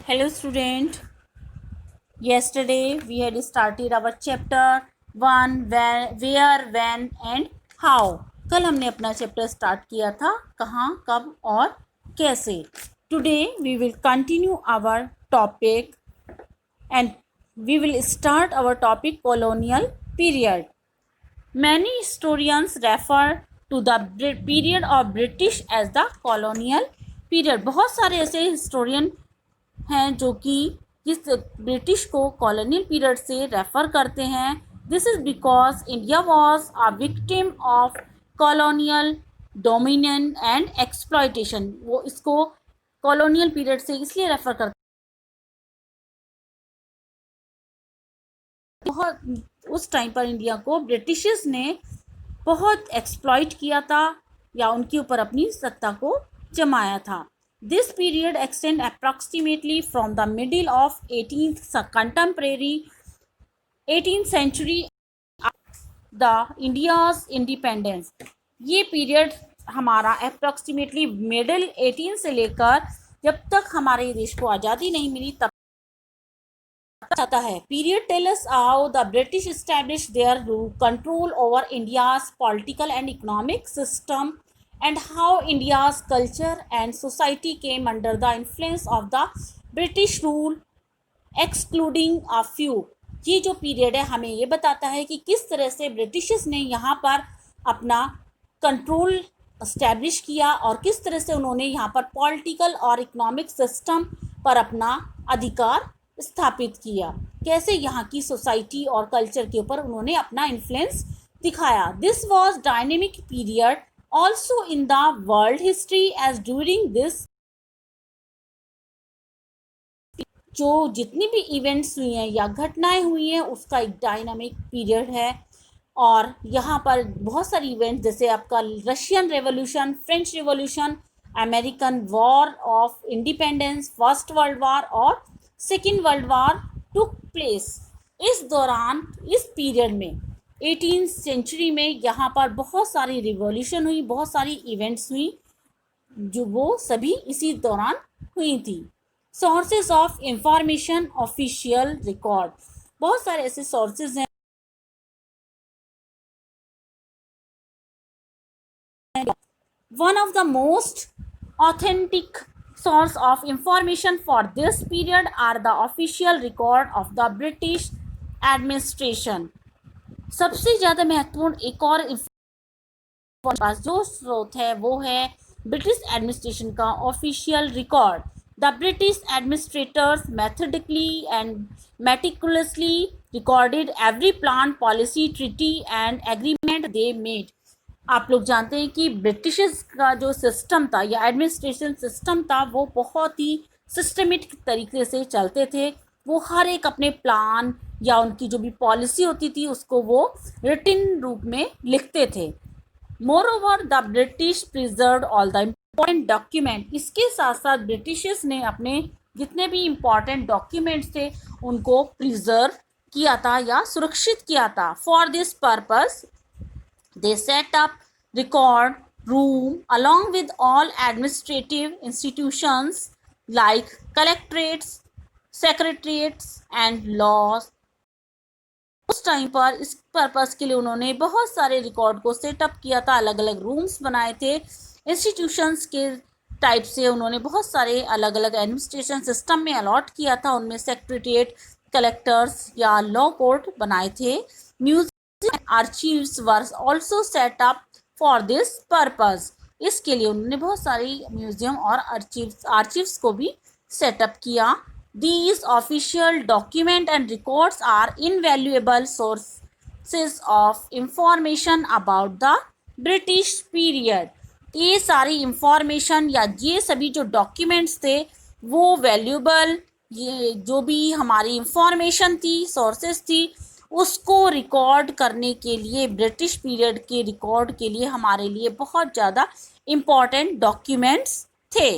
Hello student. Yesterday we had started our chapter 1 where, when and how. कल हमने अपना chapter start किया था कहाँ, कब और कैसे. Today we will continue our topic and we will start our topic colonial period. Many historians refer to the period of British as the colonial period. बहुत सारे ऐसे हिस्टोरियन हैं जो कि जिस ब्रिटिश को कॉलोनियल पीरियड से रेफ़र करते हैं. This is because India was a victim of colonial dominion and exploitation. वो इसको कॉलोनियल पीरियड से इसलिए रेफ़र करते बहुत उस टाइम पर इंडिया को ब्रिटिशर्स ने बहुत एक्सप्लॉइट किया था या उनके ऊपर अपनी सत्ता को जमाया था. This period extends approximately from the middle of 18th contemporary 18th century the India's independence. ये पीरियड हमारा अप्रॉक्सीमेटली मिडिल 18 से लेकर जब तक हमारे देश को आज़ादी नहीं मिली तब जाता है. Period tales how the British establish their control over India's political and economic system and how India's culture and society came under the influence of the British rule excluding a few. ये जो period है हमें ये बताता है कि किस तरह से ब्रिटिशर्स ने यहाँ पर अपना कंट्रोल इस्टेब्लिश किया और किस तरह से उन्होंने यहाँ पर पॉलिटिकल और इकोनॉमिक सिस्टम पर अपना अधिकार स्थापित किया, कैसे यहाँ की सोसाइटी और कल्चर के ऊपर उन्होंने अपना इन्फ्लुएंस दिखाया. This was dynamic period also in the world history as during this जो जितनी भी इवेंट्स हुई हैं या घटनाएं हुई हैं उसका एक डायनामिक पीरियड है. और यहाँ पर बहुत सारी इवेंट्स जैसे आपका Russian revolution, French revolution, American war of independence, first world war और second world war took place. इस दौरान इस पीरियड में 18th सेंचुरी में यहाँ पर बहुत सारी रिवॉल्यूशन हुई, बहुत सारी इवेंट्स हुई जो वो सभी इसी दौरान हुई थी. Sources of information, official record. बहुत सारे ऐसे सोर्सेज हैं. One of the most authentic source of information for this period are the official record of the British administration. सबसे ज़्यादा महत्वपूर्ण एक और पास जो स्रोत है वो है ब्रिटिश एडमिनिस्ट्रेशन का official record. The British administrators methodically and meticulously recorded every plan, policy, treaty and agreement they made. आप लोग जानते हैं कि ब्रिटिशर्स का जो सिस्टम था या एडमिनिस्ट्रेशन सिस्टम था वो बहुत ही सिस्टमेटिक तरीके से चलते थे. वो हर एक अपने प्लान या उनकी जो भी पॉलिसी होती थी उसको वो रिटन रूप में लिखते थे. Moreover the British preserved all the important document. इसके साथ साथ ब्रिटिशर्स ने अपने जितने भी इम्पॉर्टेंट डॉक्यूमेंट्स थे उनको प्रिजर्व किया था या सुरक्षित किया था. For this purpose they set up record room along with all administrative institutions like collectorates, secretariats and laws. उस टाइम पर इस पर्पस के लिए उन्होंने बहुत सारे रिकॉर्ड को सेटअप किया था, अलग अलग रूम्स बनाए थे. इंस्टीट्यूशंस के टाइप से उन्होंने बहुत सारे अलग अलग एडमिनिस्ट्रेशन सिस्टम में अलॉट किया था. उनमें सेक्रेटरीट, कलेक्टर्स या लॉ कोर्ट बनाए थे. Museum archives were also set up for this purpose. इसके लिए उन्होंने बहुत सारी म्यूजियम और आर्चीव्स को भी सेटअप किया. These official document and records are invaluable sources of information about the British period. ये सारी इंफॉर्मेशन या ये सभी जो डॉक्यूमेंट्स थे वो वैल्यूबल, ये जो भी हमारी इंफॉर्मेशन थी, सोर्सेस थी, उसको रिकॉर्ड करने के लिए ब्रिटिश पीरियड के रिकॉर्ड के लिए हमारे लिए बहुत ज़्यादा इम्पॉर्टेंट डॉक्यूमेंट्स थे.